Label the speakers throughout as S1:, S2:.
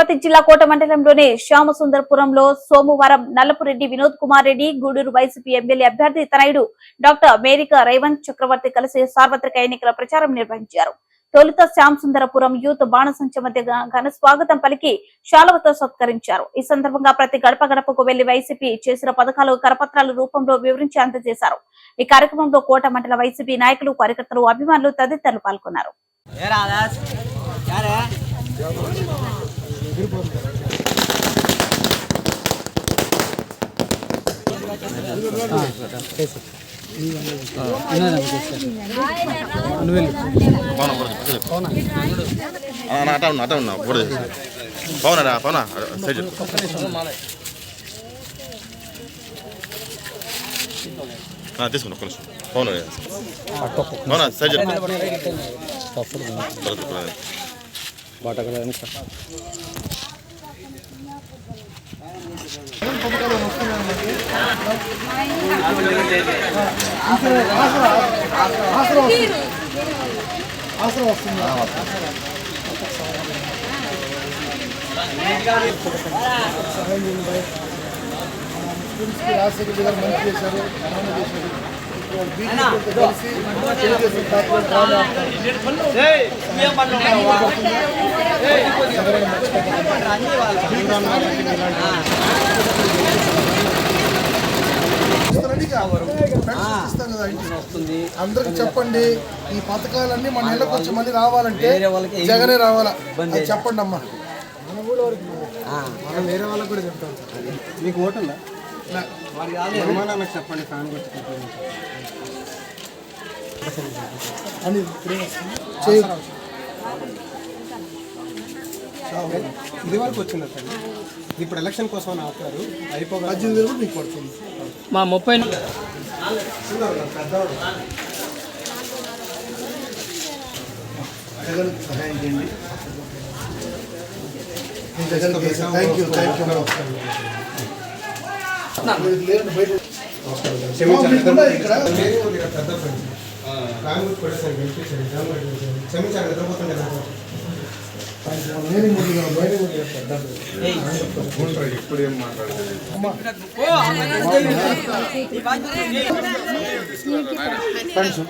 S1: తిరుపతి జిల్లా కోట మండలంలోని శ్యామసుందరపురంలో సోమవారం నల్లపురెడ్డి వినోద్ కుమార్ రెడ్డి గూడూరు వైసీపీ ఎమ్మెల్యే అభ్యర్థి తనయుడు డాక్టర్ మేరిక రేవంత్ చక్రవర్తి కలిసి సార్వత్రిక ఎన్నికల ప్రచారం నిర్వహించారు. తొలుత శ్యామసుందరపురం యూత్ బాణసంచ మధ్య ఘన స్వాగతం పలికి శాలువతో సత్కరించారు. ఈ సందర్భంగా ప్రతి గడప గడపకు వెళ్లి వైసీపీ చేసిన పథకాలు కరపత్రాల రూపంలో వివరించి అందజేశారు. ఈ కార్యక్రమంలో కోట మండల వైసీపీ నాయకులు, కార్యకర్తలు, అభిమానులు తదితరులు పాల్గొన్నారు.
S2: తీసుకున్నా కొంచెం పవన్ సైజ్ బాట
S3: రాజశేఖర్ గారు మంచి చేశారు, అందరికి చెప్పండి. ఈ పథకాలన్నీ మన ఇళ్ళకి వచ్చి మళ్ళీ రావాలంటే జగనే రావాలా చెప్పండి అమ్మా. మనం వేరే వాళ్ళకి కూడా చెప్తాం. మీకు ఓటు ఉందా? చెప్పండి. ఇది వరకు వచ్చిందా సార్? ఇప్పుడు ఎలక్షన్ కోసం ఆపారు, అయిపోగా 18,000 మీకు పడుతుంది.
S4: మా 30
S3: సహాయం చేయండి. Thank you.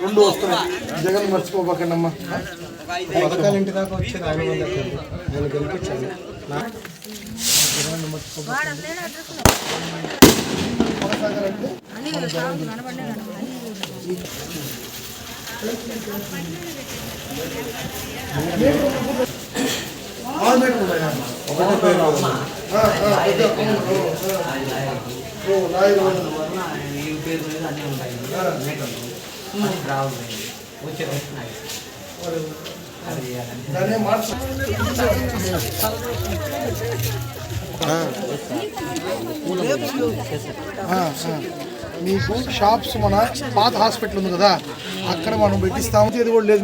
S3: రెండు వస్తున్నాయి, జగన్ మర్చిపోబాకండి అమ్మా. పథకాలు ఇంటి దాకా వచ్చేది ఆయన నేను గెలిపించాను. మీకు షాప్స్ మన పాత హాస్పిటల్ ఉంది కదా, అక్కడ మనం పెట్టిస్తాము. ఇది కూడా లేదు.